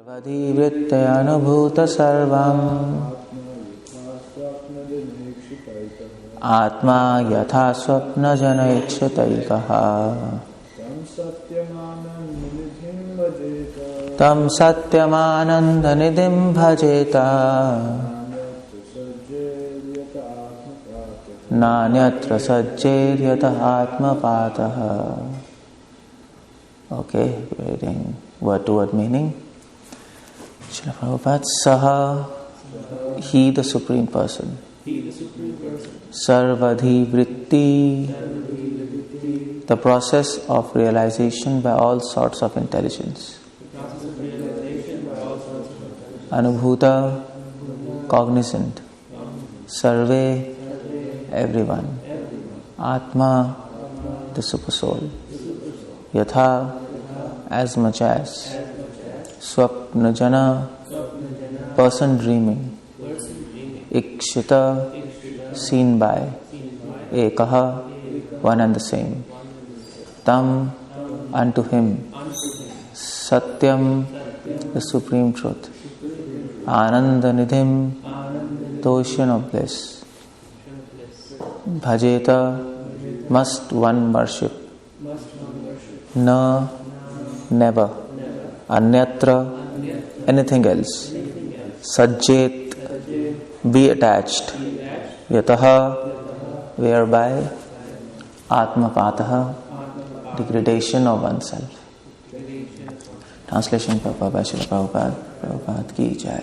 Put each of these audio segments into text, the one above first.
𝗙𝗲𝗪त्य सर्वम् आत्मा यथा स्वप्नजनैक्षतैकः तं सत्यमानन्दनिधिं भजेत नान्यत्र सज्जेर्यतः आत्मपातः. Okay, reading word to word meaning. Srila Prabhupada, Saha, he the Supreme Person. Sarvadhi Vritti, the process of realization by all sorts of intelligence. Anubhuta, cognizant. Sarve, everyone. Atma, the super soul. Yatha, as much as. Swapnajana, person dreaming. Ikshita, seen by. Ekaha, one and the same. Tam, unto him. Satyam, the supreme truth. Anandanidhim, the ocean of bliss. Bhajeta, must one worship. Na, never. Anyatra, anything else. Sajjet, be attached. Yataha, whereby. Atmapataha, degradation of oneself. Translation by Srila Prabhupada. Prabhupada ki jai.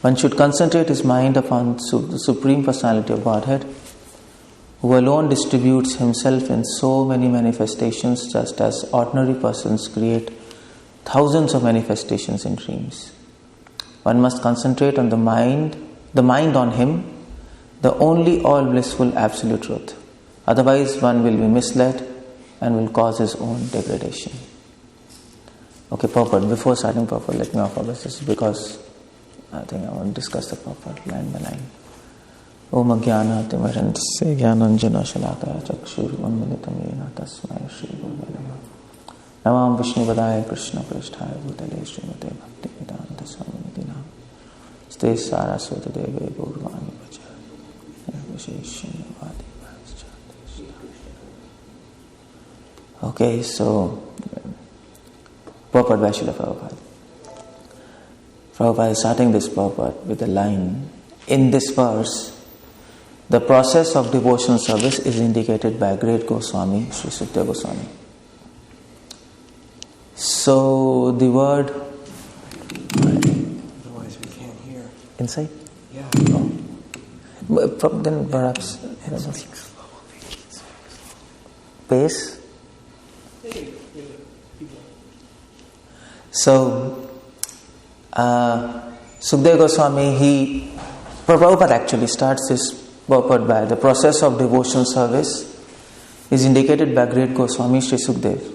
One should concentrate his mind upon the Supreme Personality of Godhead, who alone distributes himself in so many manifestations, just as ordinary persons create thousands of manifestations in dreams. One must concentrate on the mind on him, the only all blissful absolute truth. Otherwise one will be misled and will cause his own degradation. Okay, purport. Before starting purport, let me offer this because I think I want to discuss the purport line by line. 𝗪𝗲𝗪𝗪𝗀 ज्ञानाञ्जनशलाकया चक्षुरुन्मिलितं येन तस्मै श्रीगुरवे नमः. नमामि विष्णुपदाय कृष्णप्रेष्ठाय भूतले श्रीमते भक्तिवेदान्त स्वामिनिधि नमस्ते सारस्वतीदेवे गौरवाणी प्रचारिणे विशेषण्यवादी. Okay, so purport by Srila Prabhupada. Prabhupada is starting this purport with a line. In this verse, the process of devotional service is indicated by great Goswami, Sri 𝗙𝗪 Goswami. So the word. Otherwise we can't hear. Inside? Yeah. Oh. Then perhaps. Pace? So, 𝗙𝗪 Goswami, Prabhupada actually starts this purport by the process of devotional service is indicated by great Goswami Sri 𝗙𝗪.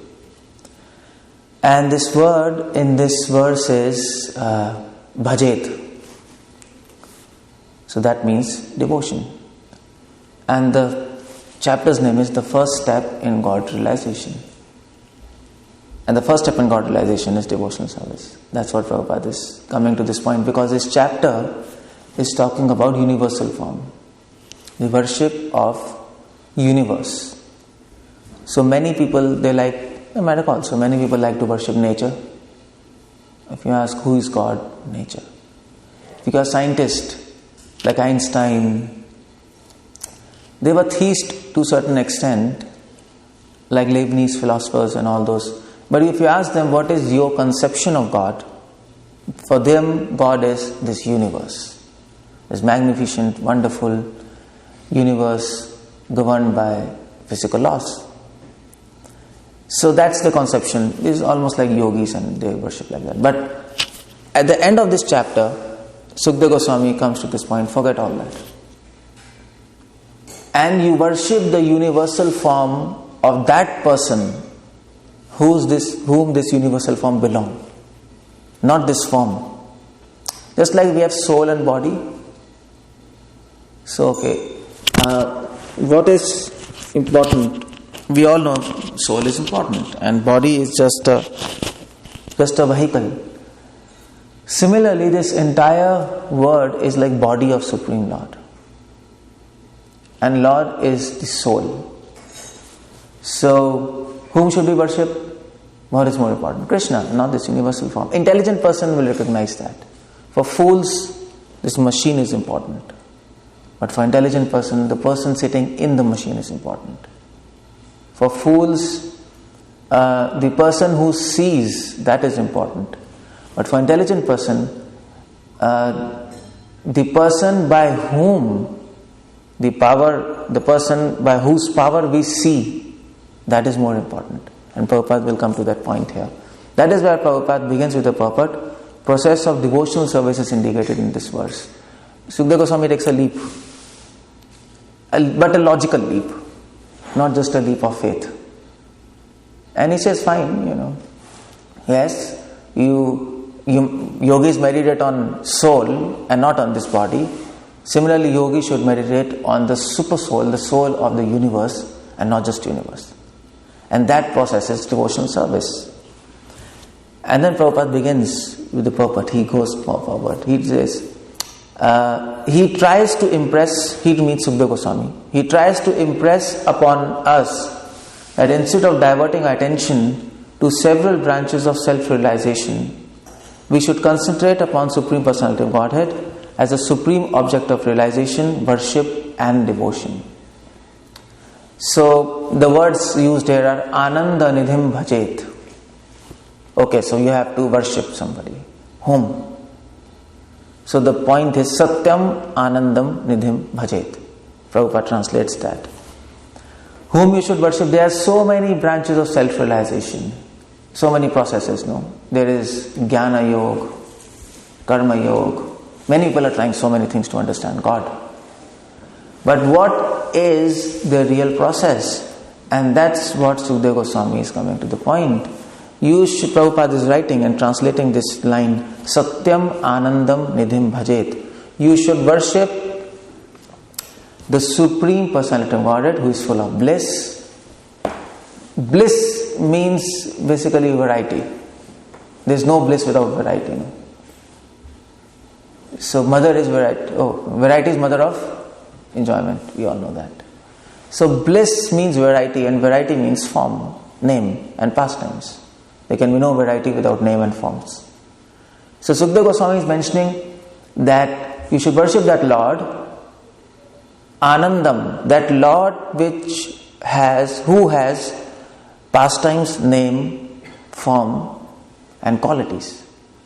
And this word in this verse is bhajet. So that means devotion. And the chapter's name is the first step in God realization. And the first step in God realization is devotional service. That's what Prabhupada is coming to this point, because this chapter is talking about universal form, the worship of universe. So many people, many people like to worship nature. If you ask who is God, nature. If you are a scientist like Einstein, they were theists to a certain extent, like Leibniz philosophers and all those. But if you ask them what is your conception of God, for them God is this universe, this magnificent, wonderful universe governed by physical laws. So that's the conception. It is almost like yogis and they worship like that. But at the end of this chapter, 𝗙𝗪 Goswami comes to this point, forget all that. And you worship the universal form of that person whom this universal form belongs. Not this form. Just like we have soul and body. So, what is important? We all know soul is important and body is just a vehicle. Similarly, this entire word is like body of Supreme Lord. And Lord is the soul. So, whom should we worship? What is more important? Krishna, not this universal form. Intelligent person will recognize that. For fools, this machine is important. But for intelligent person, the person sitting in the machine is important. For fools, the person who sees, that is important. But for intelligent person, the person by whom the person by whose power we see, that is more important. And Prabhupada will come to that point here. That is where Prabhupada begins with the purport. Process of devotional service is indicated in this verse. Sukadeva Goswami takes a leap, but a logical leap, not just a leap of faith. And he says, fine, yes, yogis meditate on soul and not on this body. Similarly, yogi should meditate on the super soul, the soul of the universe, and not just universe. And that process is devotional service. And then Prabhupada begins with the purport. He goes forward. He says, he tries to impress, he means Sukadeva Goswami, he tries to impress upon us that instead of diverting our attention to several branches of self-realization, we should concentrate upon Supreme Personality of Godhead as a supreme object of realization, worship and devotion. So the words used here are Ananda Nidhim Bhajet. Okay, so you have to worship somebody. Whom? So the point is Satyam Anandam Nidhim Bhajet. Prabhupada translates that. Whom you should worship. There are so many branches of self-realization. So many processes, no? There is Jnana Yoga, Karma Yoga. Many people are trying so many things to understand God. But what is the real process? And that's what Sukadeva Goswami is coming to the point. Prabhupada is writing and translating this line, Satyam Anandam Nidhim Bhajet. You should worship the Supreme Personality of Godhead who is full of bliss. Bliss means basically variety. There is no bliss without variety. No? So mother is variety. Variety is mother of enjoyment. We all know that. So bliss means variety, and variety means form, name and pastimes. There can be no variety without name and forms. So Sukadeva Goswami is mentioning that you should worship that Lord, Anandam, that Lord who has pastimes, name, form and qualities.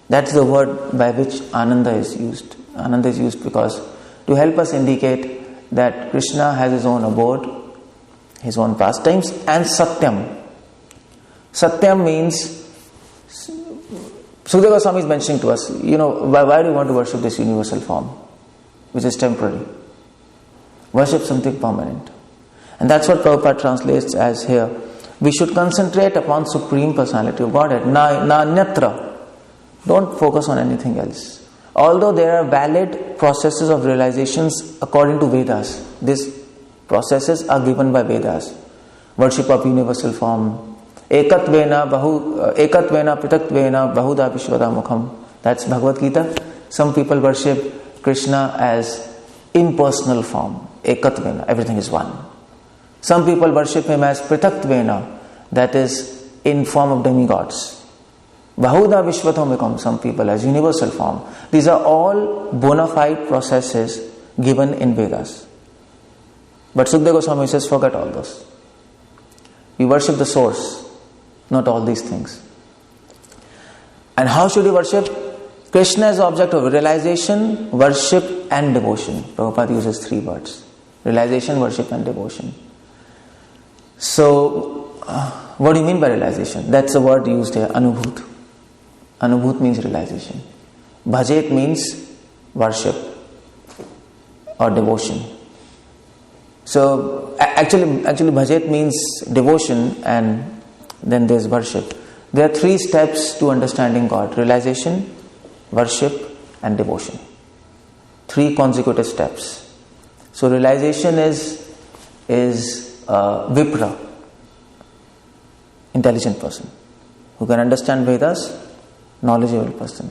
That's the word by which Ananda is used. Ananda is used because to help us indicate that Krishna has his own abode, his own pastimes, and Satyam. Satyam means, Sukadeva Goswami is mentioning to us, why do you want to worship this universal form, which is temporary? Worship something permanent. And that's what Prabhupada translates as here. We should concentrate upon Supreme Personality of Godhead. Na-nyatra. Don't focus on anything else. Although there are valid processes of realizations according to Vedas, these processes are given by Vedas. Worship of universal form. Ekatvena pritatvena bahuda vishvadamukham. That's Bhagavad Gita. Some people worship Krishna as impersonal form. Ekatvena, everything is one. Some people worship him as pritatvena, that is in form of demigods. Bahuda vishvadamukham, some people as universal form. These are all bona fide processes given in Vedas. But Sukadeva Goswami says, forget all those. We worship the source, not all these things. And how should we worship? Krishna is the object of realization, worship and devotion. Prabhupada uses 3 words. Realization, worship and devotion. So, what do you mean by realization? That's the word used here, anubhut. Anubhut means realization. Bhajet means worship or devotion. So, actually bhajet means devotion, and then there's worship. There are 3 steps to understanding God: realization, worship and devotion. 3 consecutive steps. So realization is Vipra, intelligent person who can understand Vedas, knowledgeable person.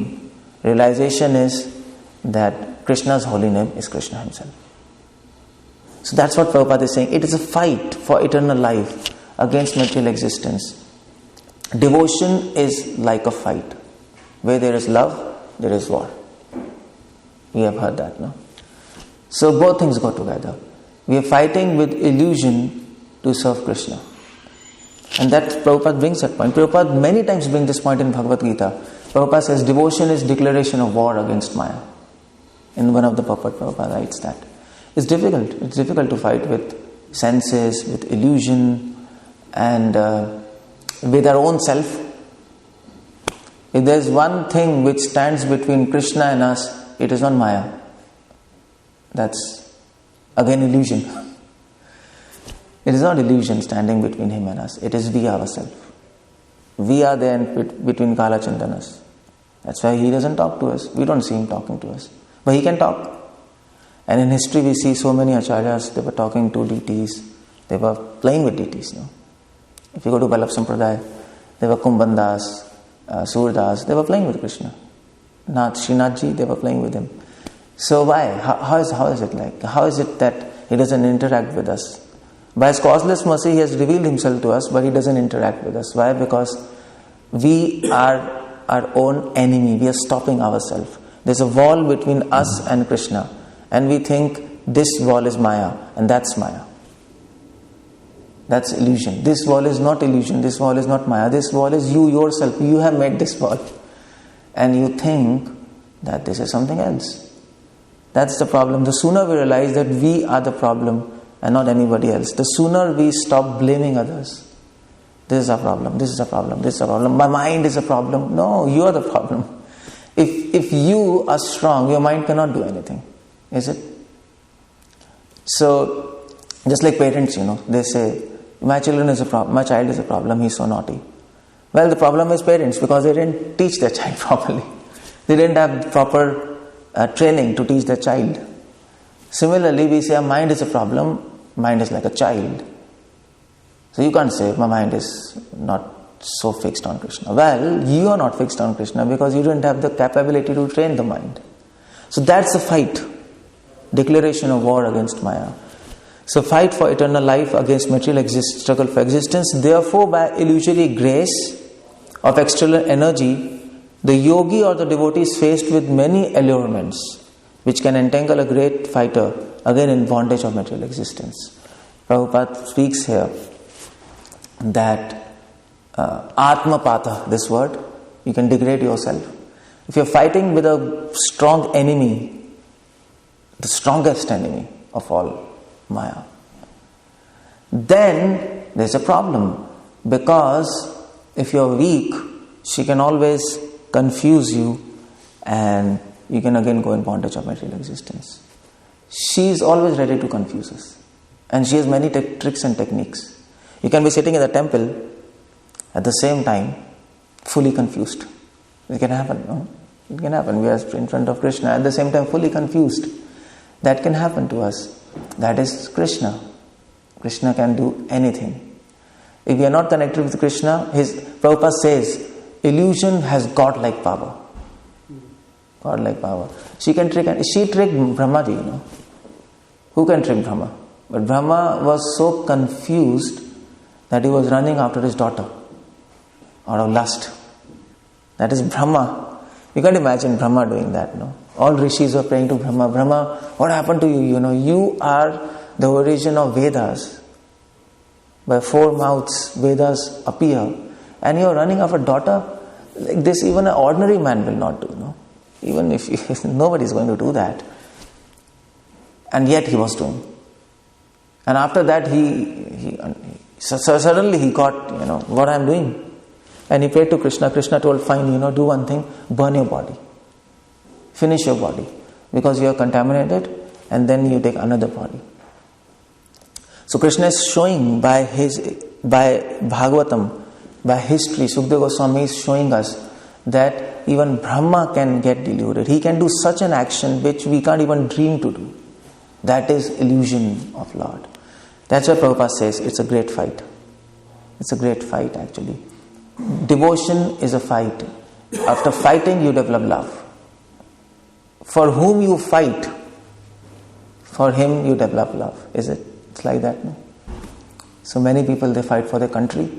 dream. Realization is that Krishna's holy name is Krishna himself. So that's what Prabhupada is saying. It is a fight for eternal life against material existence. Devotion is like a fight. Where there is love, there is war. We have heard that, no? So both things go together. We are fighting with illusion to serve Krishna. And that Prabhupada brings that point. Prabhupada many times brings this point in Bhagavad Gita. Prabhupada says devotion is declaration of war against Maya. In one of the purport, Prabhupada writes that. It's difficult. It's difficult to fight with senses, with illusion, and with our own self. If there's one thing which stands between Krishna and us, it is not Maya. That's again illusion. It is not illusion standing between him and us. It is we ourselves. We are there between Kala Chandanas. That's why he doesn't talk to us. We don't see him talking to us. But he can talk. And in history we see so many acharyas, they were talking to deities. They were playing with deities. No? If you go to Vallabh Sampradaya, they were Kumbhandas, Surdas, they were playing with Krishna. Srinathji, they were playing with him. So why? How is it like? How is it that he doesn't interact with us? By his causeless mercy, he has revealed himself to us, but he doesn't interact with us. Why? Because we are our own enemy. We are stopping ourselves. There's a wall between us and Krishna. And we think this wall is Maya, and that's Maya. That's illusion. This wall is not illusion. This wall is not Maya. This wall is you yourself. You have made this wall. And you think that this is something else. That's the problem. The sooner we realize that we are the problem and not anybody else, the sooner we stop blaming others. This is a problem. This is a problem. This is a problem. My mind is a problem. No, you are the problem. If you are strong, your mind cannot do anything. Is it? So, just like parents, they say, my child is a problem, he's so naughty. Well, the problem is parents, because they didn't teach their child properly. They didn't have proper training to teach their child. Similarly, we say our mind is a problem, mind is like a child. So you can't say, my mind is not so fixed on Krishna. Well, you are not fixed on Krishna because you didn't have the capability to train the mind. So that's the fight. Declaration of war against Maya. So fight for eternal life against material struggle for existence. Therefore, by illusory grace of external energy, the yogi or the devotee is faced with many allurements which can entangle a great fighter again in bondage of material existence. Prabhupada speaks here that Atmapatha, this word, you can degrade yourself. If you're fighting with a strong enemy, the strongest enemy of all, Maya, then there's a problem, because if you're weak, she can always confuse you and you can again go in bondage of material existence. She is always ready to confuse us, and she has many tricks and techniques. You can be sitting in the temple at the same time fully confused. It can happen, no? It can happen. We are in front of Krishna at the same time fully confused. That can happen to us. That is Krishna. Krishna can do anything. If we are not connected with Krishna, Prabhupada says, illusion has God-like power. God-like power. She tricked Brahmaji, Who can trick Brahma? But Brahma was so confused that he was running after his daughter out of lust. That is Brahma. You can't imagine Brahma doing that, no? All rishis were praying to Brahma. Brahma, what happened to you? You are the origin of Vedas. By 4 mouths, Vedas appear. And you are running after a daughter like this. Even an ordinary man will not do, no? Even if nobody is going to do that. And yet he was doing. And after that, suddenly he got, what I am doing. And he prayed to Krishna. Krishna told, fine, do one thing, burn your body. Finish your body. Because you are contaminated, and then you take another body. So Krishna is showing by Bhagavatam, by history, Sukadeva Goswami is showing us that even Brahma can get deluded. He can do such an action which we can't even dream to do. That is illusion of Lord. That's why Prabhupada says it's a great fight. It's a great fight, actually. Devotion is a fight. After fighting, you develop love. for whom you fight, for him you develop love. Is it? It's like that, no? So many people, they fight for their country,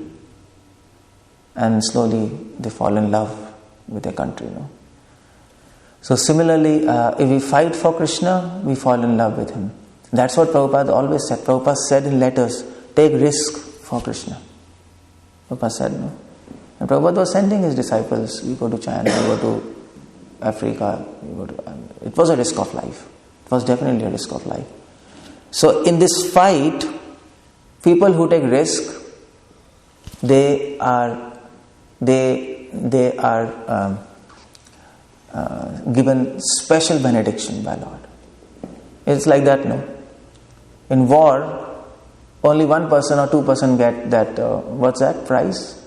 and slowly they fall in love with their country, no? So similarly, if we fight for Krishna, we fall in love with him. That's what Prabhupada always said. Prabhupada said in letters, take risk for Krishna. Prabhupada said, no? And Prabhupada was sending his disciples. We go to China, we go to Africa, it was a risk of life. It was definitely a risk of life. So in this fight, people who take risk, they are given special benediction by Lord. It's like that, no? In war, only 1% or 2% get that, what's that, prize?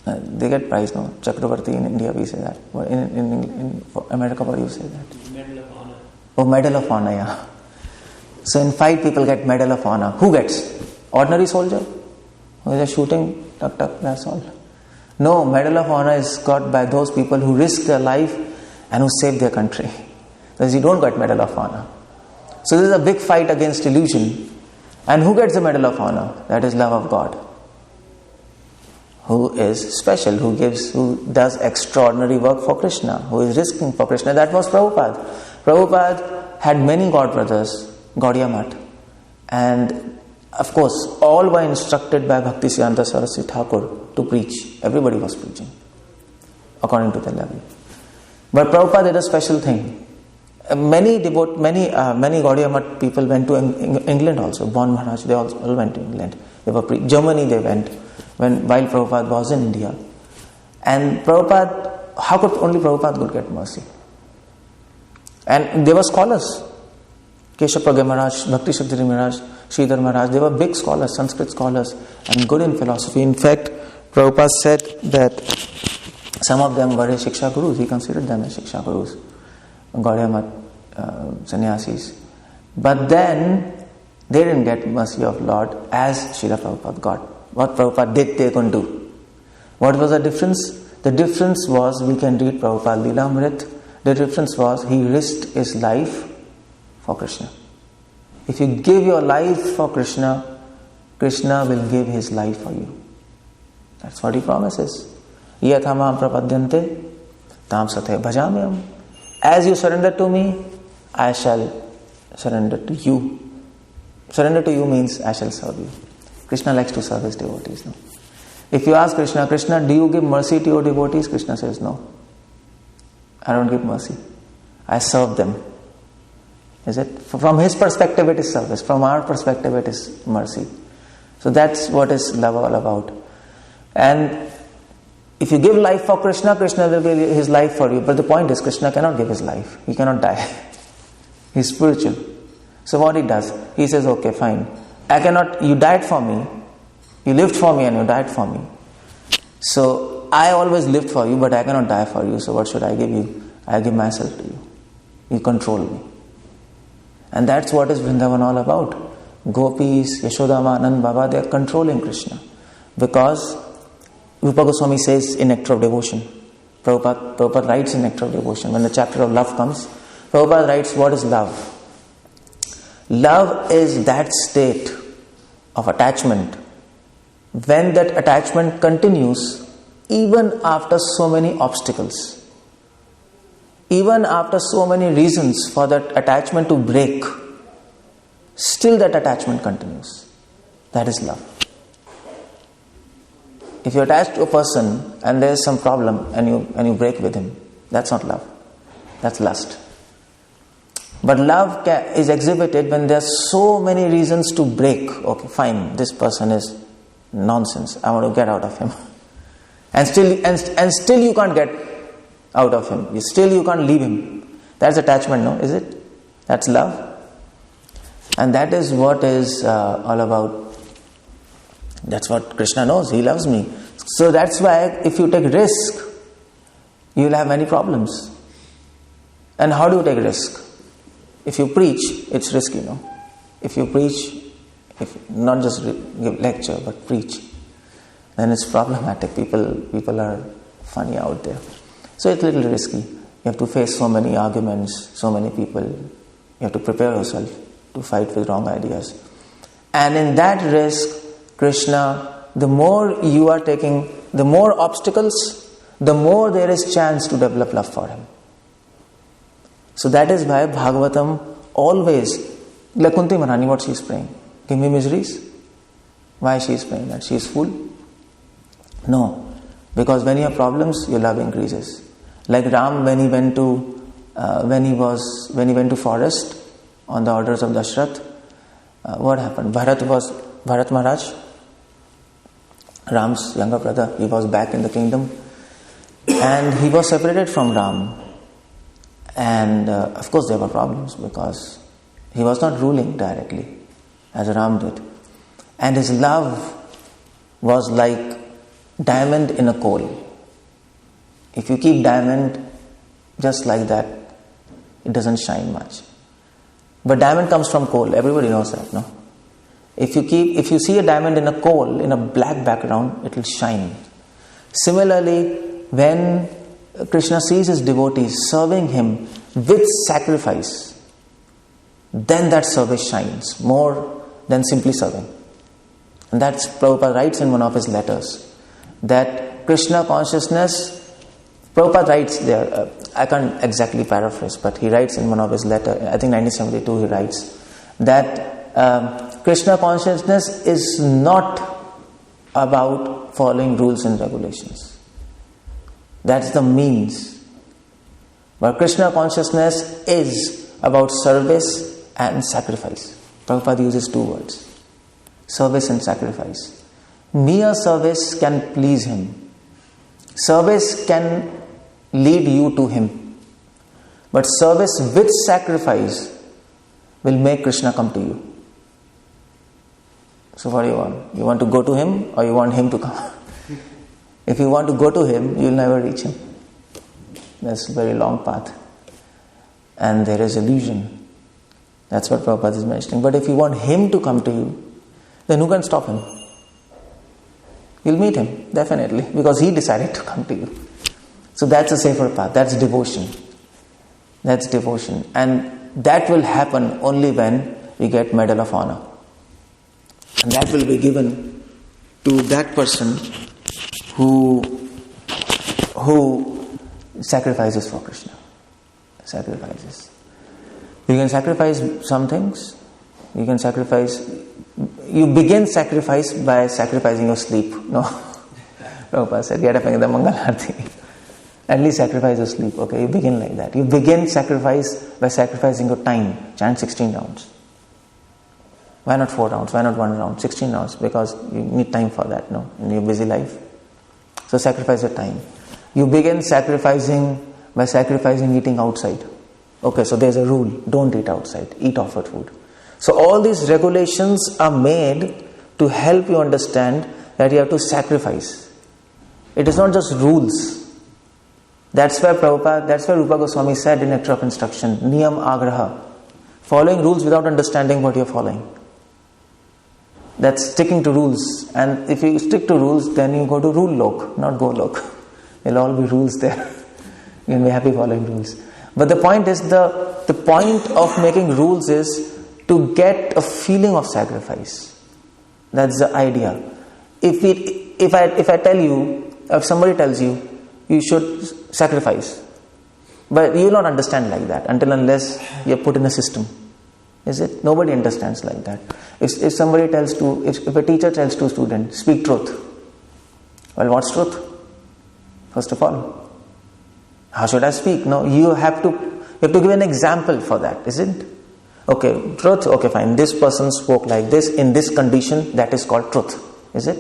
They get prize, no? Chakravarti in India, we say that. In America, what do you say that? Medal of Honor. Oh, Medal of Honor, yeah. So in fight, people get Medal of Honor. Who gets? Ordinary soldier? Who is shooting, tuck, that's all. No, Medal of Honor is got by those people who risk their life and who save their country. Because you don't get Medal of Honor. So this is a big fight against illusion. And who gets the Medal of Honor? That is love of God. Who is special, who does extraordinary work for Krishna, who is risking for Krishna. That was Prabhupada. Prabhupada had many god brothers, Gaudiya Math. And of course, all were instructed by Bhaktivedanta Swami Prabhupada to preach. Everybody was preaching, according to their level. But Prabhupada did a special thing. Many Gaudiya Math people went to England also. Bon Maharaj, they all went to England. Germany they went. While Prabhupada was in India. And Prabhupada, how could only Prabhupada could get mercy? And they were scholars. Keshav Anand Maharaj, Bhakti Siddhari Maharaj, Sridhar Maharaj, they were big scholars, Sanskrit scholars, and good in philosophy. In fact, Prabhupada said that some of them were his Shiksha Gurus. He considered them as Shiksha Gurus, Gaudiya Math, sannyasis. But then, they didn't get mercy of Lord as Srila Prabhupada got. What Prabhupada did, they couldn't do. What was the difference? The difference was, we can read Prabhupada Leelamrit. The difference was, he risked his life for Krishna. If you give your life for Krishna, Krishna will give his life for you. That's what he promises. Yathamam prapadyante tam sathe bhajamyam. As you surrender to me, I shall surrender to you. Surrender to you means I shall serve you. Krishna likes to serve his devotees. No? If you ask Krishna, Krishna, do you give mercy to your devotees? Krishna says, no. I don't give mercy. I serve them. Is it? From his perspective, it is service. From our perspective, it is mercy. So that's what is love all about. And if you give life for Krishna, Krishna will give his life for you. But the point is, Krishna cannot give his life. He cannot die. He's spiritual. So what he does, he says, okay, fine. You died for me, you lived for me and you died for me. So, I always lived for you, but I cannot die for you, so what should I give you? I give myself to you. You control me. And that's what is Vrindavan all about. Gopis, Yashodama, Anand Baba, they are controlling Krishna. Because, Rupa Goswami says in Nectar of Devotion, Prabhupada writes in Nectar of Devotion, when the chapter of love comes, Prabhupada writes, what is love? Love is that state of attachment when that attachment continues even after so many obstacles, even after so many reasons for that attachment to break, still that attachment continues. That is love. If you attach to a person and there is some problem and you break with him, that's not love. That's lust. But love is exhibited when there are so many reasons to break. Okay, fine, this person is nonsense. I want to get out of him. And still you can't get out of him. Still you can't leave him. That's attachment, no? Is it? That's love. And that is what is all about. That's what Krishna knows. He loves me. So that's why if you take risk, you will have many problems. And how do you take risk? If you preach, it's risky, no? If you preach, not just give lecture, but preach, then it's problematic. People are funny out there. So it's a little risky. have to face so many arguments, so many people. You have to prepare yourself to fight with wrong ideas. And in that risk, Krishna, the more you are taking, the more obstacles, the more there is chance to develop love for him. So that is why Bhagavatam always, like Kunti Maharani, what she is praying? Give me miseries? Why she is praying that? She is fool? No. Because when you have problems, your love increases. Like Ram, when he went to forest on the orders of Dashrath, what happened? Bharat Maharaj, Ram's younger brother, he was back in the kingdom, and he was separated from Ram. And of course there were problems because he was not ruling directly as Ram did. And his love was like diamond in a coal. If you keep diamond just like that, it doesn't shine much. But diamond comes from coal. Everybody knows that, no? If you see a diamond in a coal, in a black background, it will shine. Similarly, when Krishna sees his devotees serving him with sacrifice, then that service shines more than simply serving. And that's Prabhupada writes in one of his letters, that Krishna Consciousness, Prabhupada writes there, I can't exactly paraphrase, but he writes in one of his letters, I think 1972 he writes, that Krishna Consciousness is not about following rules and regulations. That's the means. But Krishna Consciousness is about service and sacrifice. Prabhupada uses two words, service and sacrifice. Mere service can please him. Service can lead you to him. But service with sacrifice will make Krishna come to you. So what do you want? You want to go to him or you want him to come? If you want to go to him, you will never reach him. That's a very long path. And there is illusion. That's what Prabhupada is mentioning. But if you want him to come to you, then who can stop him? You'll meet him, definitely, because he decided to come to you. So that's a safer path. That's devotion. That's devotion. And that will happen only when we get Medal of Honor. And that will be given to that person who sacrifices for Krishna. Sacrifices. You can sacrifice some things. You begin sacrifice by sacrificing your sleep. No. Prabhupada said, get up and get the Mangal Arati. At least sacrifice your sleep. Okay, you begin like that. You begin sacrifice by sacrificing your time. Chant 16 rounds. Why not 4 rounds? Why not 1 round? 16 rounds, because you need time for that, no? In your busy life. So sacrifice your time. You begin sacrificing by sacrificing eating outside. Okay, so there's a rule. Don't eat outside. Eat offered food. So all these regulations are made to help you understand that you have to sacrifice. It is not just rules. That's why Rupa Goswami said in Nectar of Instruction, Niyam Agraha. Following rules without understanding what you're following. That's sticking to rules. And if you stick to rules, then you go to rule lok, not go lok. There'll all be rules there. You'll be happy following rules. But the point is, the point of making rules is to get a feeling of sacrifice. That's the idea. If I tell you, if somebody tells you, you should sacrifice, but you will not understand like that until unless you are put in a system. Is it? Nobody understands like that. If a teacher tells to a student, speak truth. Well, what's truth? First of all, how should I speak? No, you have to give an example for that, isn't it? Okay, truth, okay fine. This person spoke like this, in this condition, that is called truth. Is it?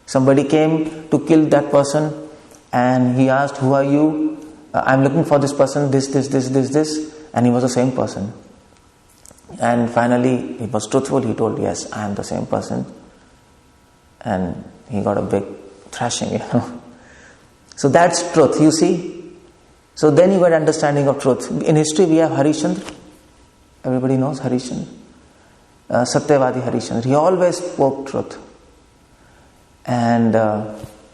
Somebody came to kill that person and he asked, who are you? I'm looking for this person, this, and he was the same person. And finally, he was truthful, he told, yes, I am the same person. And he got a big thrashing, So that's truth, you see. So then you got understanding of truth. In history, we have Harishchandra. Everybody knows Harishchandra. Satyavadi Harishchandra. He always spoke truth. And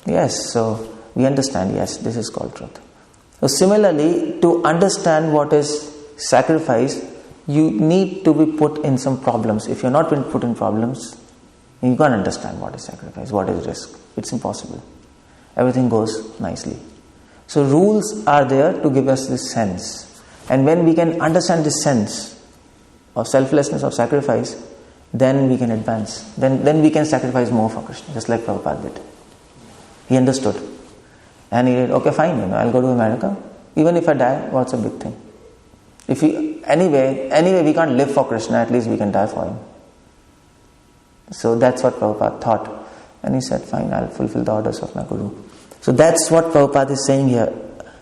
yes, so we understand, yes, this is called truth. So similarly, to understand what is sacrifice, you need to be put in some problems. If you're not been put in problems, you can't understand what is sacrifice, what is risk. It's impossible. Everything goes nicely. So rules are there to give us this sense. And when we can understand this sense of selflessness, of sacrifice, then we can advance. Then we can sacrifice more for Krishna, just like Prabhupada did. He understood. And he said, okay, fine, I'll go to America. Even if I die, what's a big thing? If we, anyway, we can't live for Krishna, at least we can die for him. So that's what Prabhupada thought. And he said, fine, I'll fulfill the orders of my Guru. So that's what Prabhupada is saying here.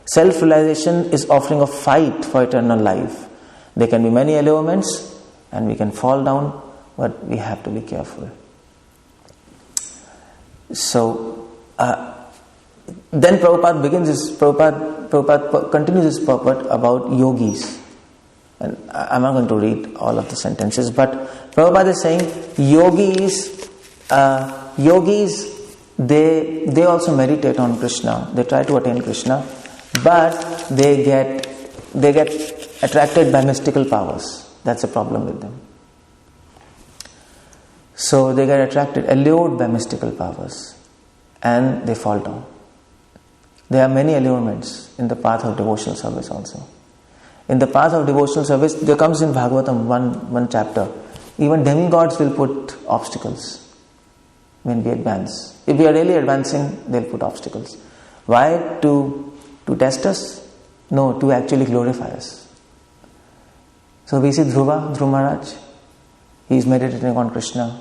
Self-realization is offering a fight for eternal life. There can be many allurements and we can fall down, but we have to be careful. So, then Prabhupada continues his purport about yogis. And I'm not going to read all of the sentences, but Prabhupada is saying yogis, they also meditate on Krishna. They try to attain Krishna, but they get attracted by mystical powers. That's a problem with them. So they get allured by mystical powers, and they fall down. There are many allurements in the path of devotional service also. In the path of devotional service, there comes in Bhagavatam one chapter, even demigods will put obstacles when we advance. If we are really advancing, they'll put obstacles. Why? To test us? No, to actually glorify us. So we see Dhruva Maharaj, he is meditating on Krishna,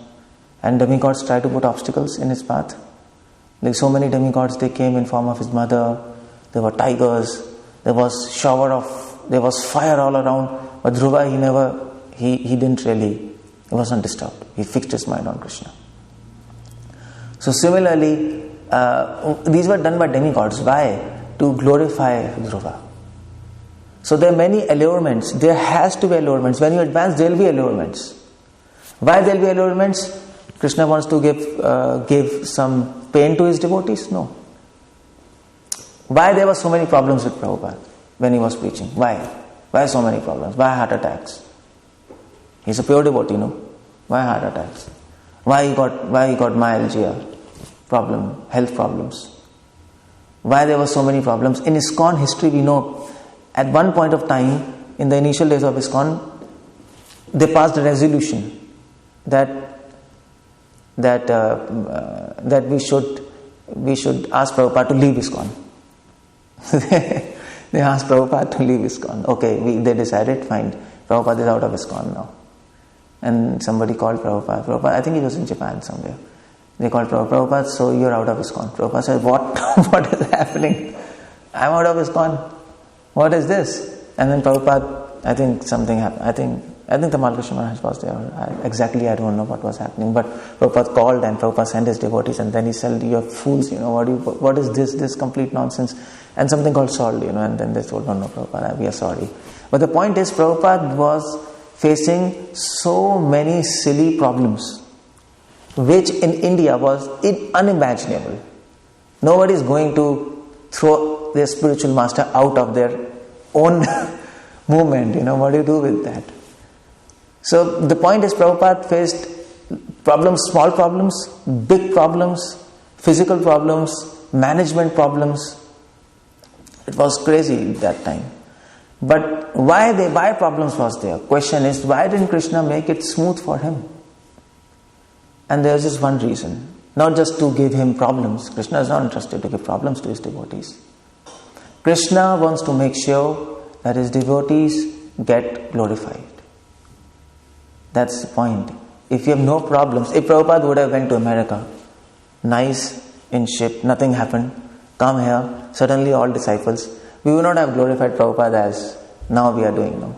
and demigods try to put obstacles in his path. Like so many demigods, they came in form of his mother. There were tigers. There was fire all around. But Dhruva, he wasn't disturbed. He fixed his mind on Krishna. So similarly, these were done by demigods. Why? To glorify Dhruva. So there are many allurements. There has to be allurements. When you advance, there will be allurements. Why there will be allurements? Krishna wants to give some pain to his devotees? No. Why there were so many problems with Prabhupada when he was preaching? Why? Why so many problems? Why heart attacks? He's a pure devotee, no? Why heart attacks? Why he got myalgia problem, health problems? Why there were so many problems? In ISKCON history, we know at one point of time, in the initial days of ISKCON, they passed a resolution that we should ask Prabhupada to leave ISKCON. They asked Prabhupada to leave ISKCON. Okay, they decided, fine, Prabhupada is out of ISKCON now. And somebody called Prabhupada, I think he was in Japan somewhere. They called Prabhupada, so you're out of ISKCON. Prabhupada said, what is happening? I'm out of ISKCON. What is this? And then Prabhupada, I think something happened. I think the Krishna Maharaj was there. I don't know what was happening. But Prabhupada called and Prabhupada sent his devotees, and then he said, you're fools, what is this complete nonsense? And something called salt, and then they told, no, Prabhupada, we are sorry. But the point is, Prabhupada was facing so many silly problems, which in India was unimaginable. Nobody is going to throw their spiritual master out of their own movement. What do you do with that? So the point is, Prabhupada faced problems, small problems, big problems, physical problems, management problems. It was crazy at that time. But why problems was there? Question is, why didn't Krishna make it smooth for him? And there's just one reason. Not just to give him problems. Krishna is not interested to give problems to his devotees. Krishna wants to make sure that his devotees get glorified. That's the point. If you have no problems, if Prabhupada would have went to America, nice, in ship, nothing happened, come here, suddenly all disciples, we would not have glorified Prabhupada as now we are doing now.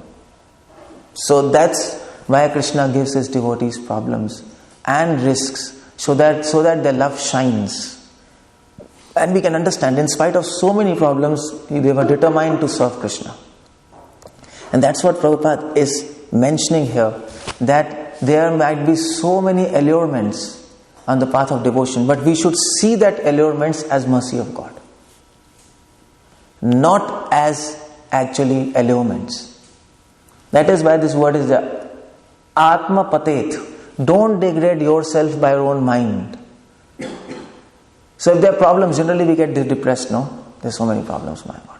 So that's why Krishna gives his devotees problems and risks, so that their love shines. And we can understand, in spite of so many problems, they were determined to serve Krishna. And that's what Prabhupada is mentioning here, that there might be so many allurements on the path of devotion, but we should see that allurements as mercy of God. not as actually allurements. That is why this word is the 𝗪𝗲𝗪𝗔. Don't degrade yourself by your own mind. So if there are problems, generally we get depressed, no? There's so many problems, my God.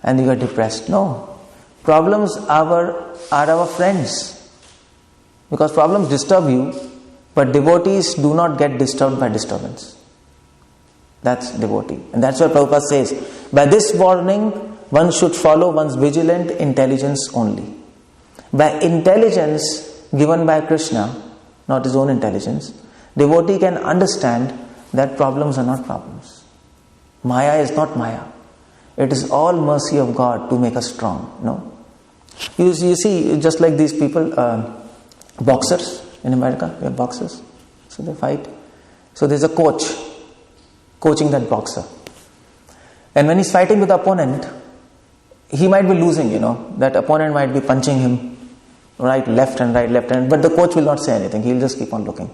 And you get depressed. No. Problems are our friends. Because problems disturb you, but devotees do not get disturbed by disturbance. That's devotee. And that's what Prabhupada says. By this warning, one should follow one's vigilant intelligence only. By intelligence given by Krishna, not his own intelligence, devotee can understand that problems are not problems. Maya is not Maya. It is all mercy of God to make us strong. No? You see, just like these people, boxers in America, we have boxers. So they fight. So there's a coach coaching that boxer. And when he's fighting with the opponent, he might be losing, That opponent might be punching him right, left, but the coach will not say anything. He'll just keep on looking.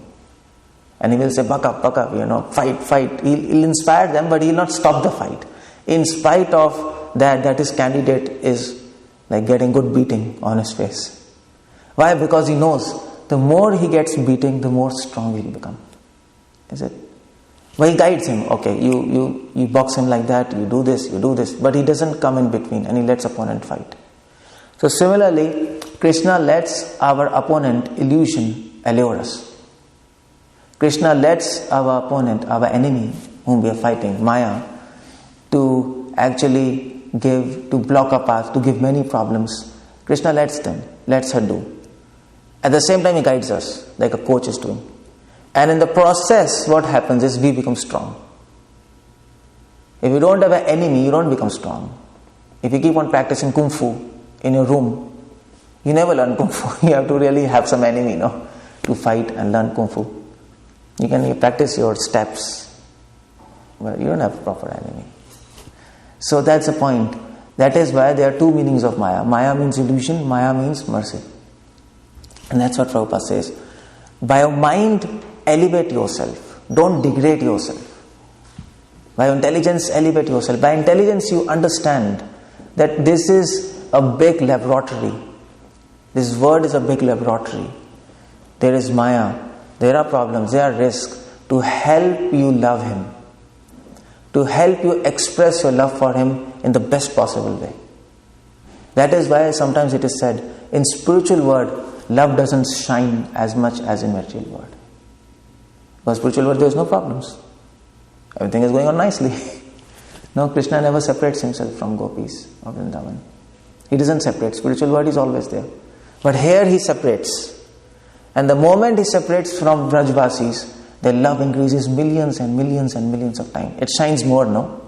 And he will say, buck up, fight. He'll inspire them, but he'll not stop the fight. In spite of that his candidate is like getting good beating on his face. Why? Because he knows the more he gets beating, the more strong he'll become. Is it? Well, he guides him. Okay, you box him like that, you do this. But he doesn't come in between and he lets opponent fight. So similarly, Krishna lets our opponent illusion allure us. Krishna lets our opponent, our enemy, whom we are fighting, Maya, to actually to block our path, to give many problems. Krishna lets her do. At the same time, he guides us, like a coach is doing. And in the process, what happens is we become strong. If you don't have an enemy, you don't become strong. If you keep on practicing Kung Fu in your room, you never learn Kung Fu. You have to really have some enemy, to fight and learn Kung Fu. You can practice your steps, but you don't have a proper enemy. So that's the point. That is why there are two meanings of Maya. Maya means illusion, Maya means mercy. And that's what Prabhupada says. By your mind, elevate yourself. Don't degrade yourself. By your intelligence, elevate yourself. By intelligence, you understand that this is a big laboratory. This world is a big laboratory. There is Maya. There are problems, there are risks, to help you love him, to help you express your love for him in the best possible way. That is why sometimes it is said, in spiritual world, love doesn't shine as much as in material world. Because spiritual world, there is no problems. Everything is going on nicely. No, Krishna never separates himself from gopis of Vrindavan. He doesn't separate. Spiritual world is always there. But here he separates. And the moment he separates from Vrajvasis, their love increases millions and millions and millions of times. It shines more, no?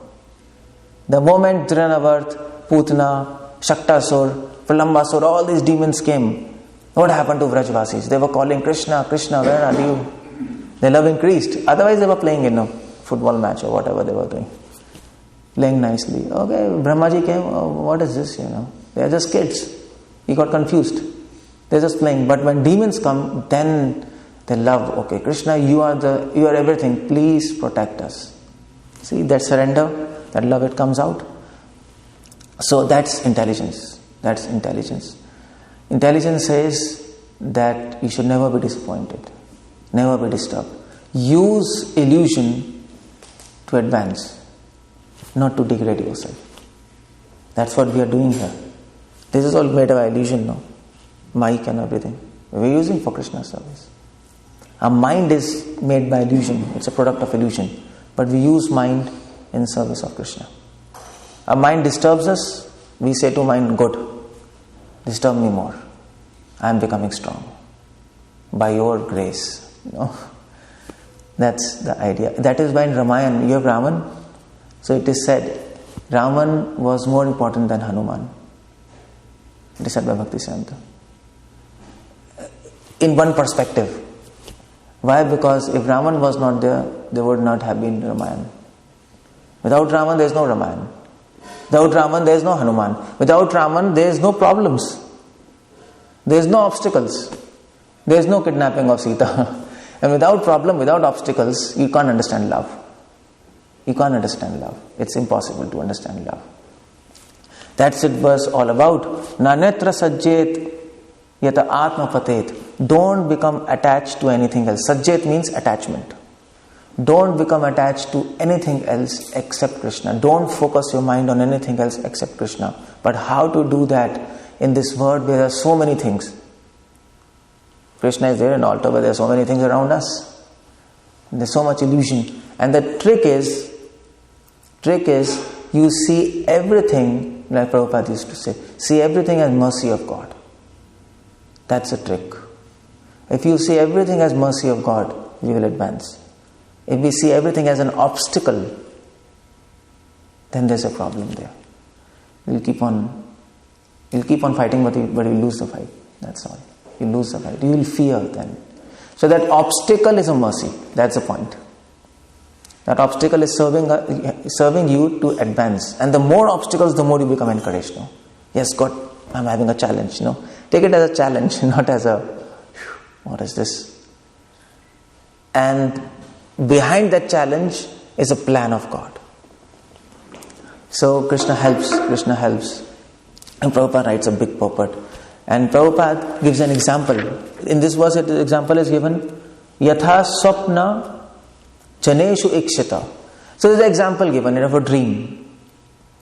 The moment Dhranavarth, Putana, Shaktasur, Pralambasur, all these demons came, what happened to Vrajvasis? They were calling Krishna, Krishna, where are you? Their love increased. Otherwise they were playing in a football match or whatever they were doing. Playing nicely. Okay, Brahmaji came, what is this, They are just kids. He got confused. They're just playing. But when demons come, then they love, okay, Krishna, you are everything. Please protect us. See, that surrender, that love, it comes out. So that's intelligence. Intelligence says that you should never be disappointed. Never be disturbed. Use illusion to advance, not to degrade yourself. That's what we are doing here. This is all made of illusion, no? Mic and everything. We're using for Krishna's service. Our mind is made by illusion. It's a product of illusion. But we use mind in service of Krishna. Our mind disturbs us. We say to mind, good. Disturb me more. I am becoming strong. By your grace. That's the idea. That is why in Ramayana, you have Raman. So it is said, Raman was more important than Hanuman. It is said by Bhaktivedanta. In one perspective. Why? Because if Raman was not there, there would not have been Ramayana. Without Raman, there is no Ramayana. Without Raman, there is no Hanuman. Without Raman, there is no problems. There is no obstacles. There is no kidnapping of Sita. And without problem, without obstacles, you can't understand love. You can't understand love. It's impossible to understand love. That's it verse all about. Nanetra sajjet yata atma patet. Don't become attached to anything else. Sajjet means attachment. Don't become attached to anything else except Krishna. Don't focus your mind on anything else except Krishna. But how to do that in this world where there are so many things? Krishna is there in altar, but there are so many things around us. There's so much illusion. And the trick is you see everything, like Prabhupada used to say, see everything as mercy of God. That's a trick. If you see everything as mercy of God, you will advance. If we see everything as an obstacle, then there's a problem there. You'll keep on fighting, but you'll lose the fight. That's all. You'll lose the fight. You will fear then. So that obstacle is a mercy. That's the point. That obstacle is serving you to advance. And the more obstacles, the more you become encouraged. No? Yes, God, I'm having a challenge. Take it as a challenge, not as a, what is this? And behind that challenge is a plan of God. So Krishna helps. And Prabhupada writes a big purport. And Prabhupada gives an example. In this verse, the example is given, Yatha swapna janeshu ikshita. So there's an example given of a dream.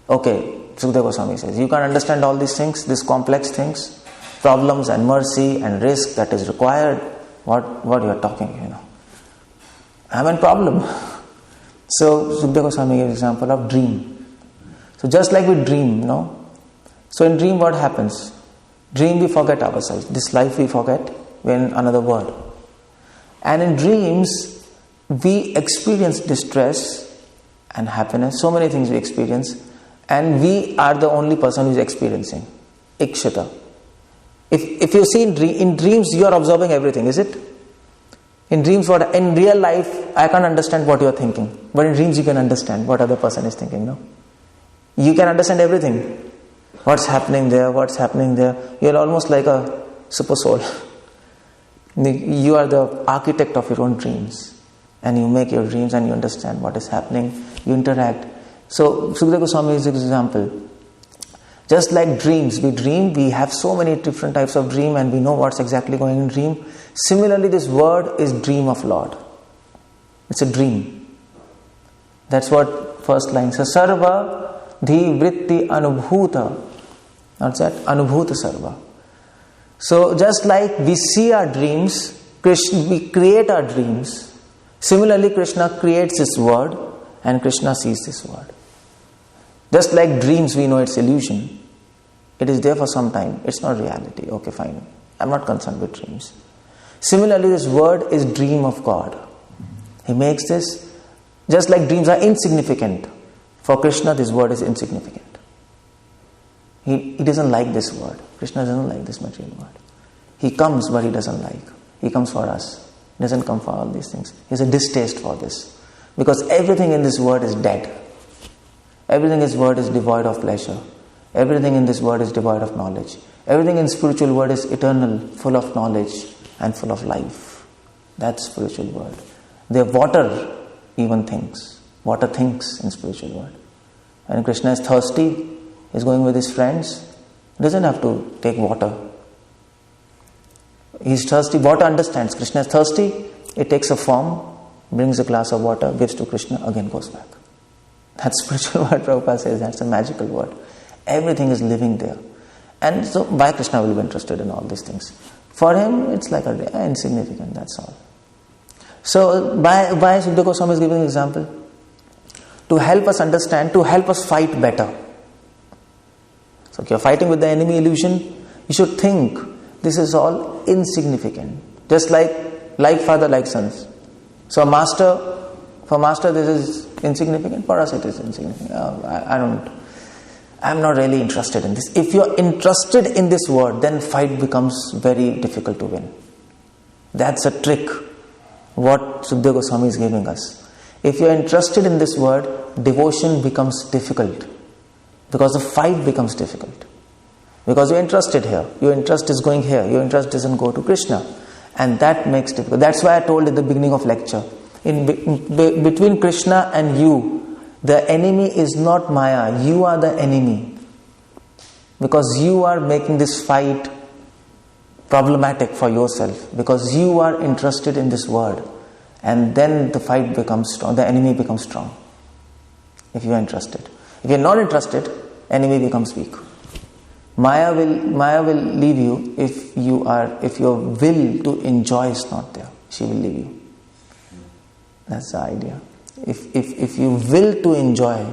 Okay, 𝗙𝗲𝗹𝗪𝗀𝗀 Swami says, you can't understand all these things, these complex things, problems and mercy and risk that is required. What you are talking, I'm in problem. So 𝗙𝗲𝗪 Swami gives an example of dream. So just like we dream, So in dream what happens? Dream we forget ourselves. This life we forget, we're in another world. And in dreams we experience distress and happiness. So many things we experience. And we are the only person who is experiencing. Ikshita. If you see in dreams you are observing everything, is it? In dreams, in real life, I can't understand what you are thinking. But in dreams, you can understand what other person is thinking, You can understand everything. What's happening there. You're almost like a super soul. You are the architect of your own dreams. And you make your dreams and you understand what is happening. You interact. So, 𝗙𝗲𝗪 Swami is an example. Just like dreams, we dream, we have so many different types of dream and we know what's exactly going in dream. Similarly, this word is dream of Lord. It's a dream. That's what first line says. Sarva dhi vritti anubhuta. What's that? Anubhuta sarva. So just like we see our dreams, we create our dreams. Similarly, Krishna creates His word and Krishna sees this word. Just like dreams, we know it's illusion. It is there for some time. It's not reality. Okay, fine. I'm not concerned with dreams. Similarly, this word is dream of God. He makes this, just like dreams are insignificant. For Krishna, this word is insignificant. He doesn't like this word. Krishna doesn't like this material word. He comes, but he doesn't like. He comes for us. He doesn't come for all these things. He has a distaste for this. Because everything in this word is dead. Everything in this word is devoid of pleasure. Everything in this word is devoid of knowledge. Everything in spiritual word is eternal, full of knowledge and full of life. That's spiritual word. The water even thinks. Water thinks in spiritual word. When Krishna is thirsty, he's going with his friends. He doesn't have to take water. He's thirsty. Water understands. Krishna is thirsty. It takes a form, brings a glass of water, gives to Krishna, again goes back. That's spiritual word, Prabhupada says. That's a magical word. Everything is living there. And so, why Krishna will be interested in all these things? For him, it's like insignificant, that's all. So, why 𝗙𝗲𝗪 Swami is giving an example? To help us understand, to help us fight better. So, if you're fighting with the enemy illusion, you should think, this is all insignificant. Just like father, like sons. So, for master, this is insignificant. For us, it is insignificant. I'm not really interested in this. If you're interested in this word, then fight becomes very difficult to win. That's a trick, what 𝗙𝗲𝗪 Swami is giving us. If you're interested in this word, devotion becomes difficult. Because the fight becomes difficult. Because you're interested here. Your interest is going here. Your interest doesn't go to Krishna. And that makes it difficult. That's why I told at the beginning of lecture, between Krishna and you, The enemy is not Maya. You are the enemy. Because you are making this fight problematic for yourself. Because you are interested in this word. And then the fight becomes strong. The enemy becomes strong. If you are interested. If you are not interested, enemy becomes weak. Maya will leave you if your will to enjoy is not there. She will leave you. That's the idea. If you will to enjoy,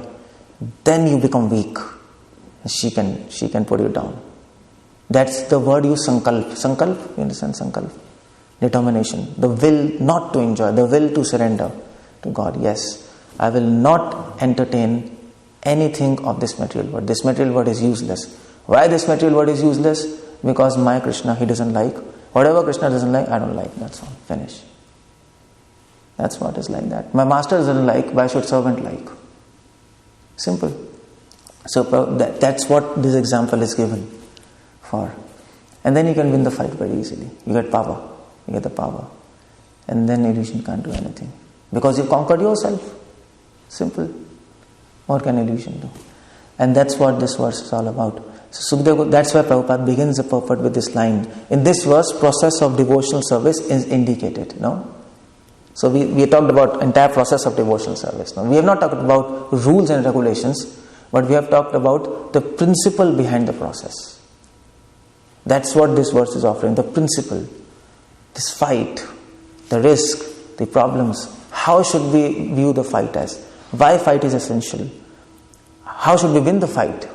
then you become weak. She can put you down. That's the word you sankalp. Sankalp, you understand sankalp? Determination. The will not to enjoy, the will to surrender to God. Yes, I will not entertain anything of this material world. This material world is useless. Why this material world is useless? Because my Krishna, he doesn't like. Whatever Krishna doesn't like, I don't like. That's all. Finish. That's what is like that. My master doesn't like, why should servant like? Simple. So that's what this example is given for. And then you can win the fight very easily. You get power. You get the power. And then illusion can't do anything. Because you've conquered yourself. Simple. What can illusion do? And that's what this verse is all about. So Sukadeva, that's why Prabhupada begins the purport with this line. In this verse, process of devotional service is indicated. No? So we talked about entire process of devotional service. Now, we have not talked about rules and regulations, but we have talked about the principle behind the process. That's what this verse is offering, the principle. This fight, the risk, the problems. How should we view the fight as? Why fight is essential? How should we win the fight?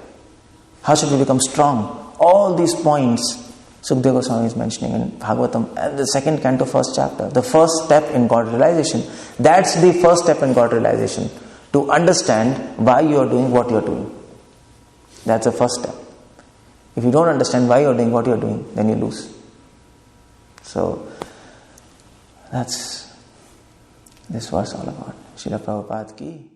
How should we become strong? All these points Sukadeva Goswami is mentioning in Bhagavatam and the second canto, first chapter. The first step in God realization. That's the first step in God realization. To understand why you are doing what you are doing. That's the first step. If you don't understand why you are doing what you are doing, then you lose. So, that's this verse all about. Srila Prabhupada ki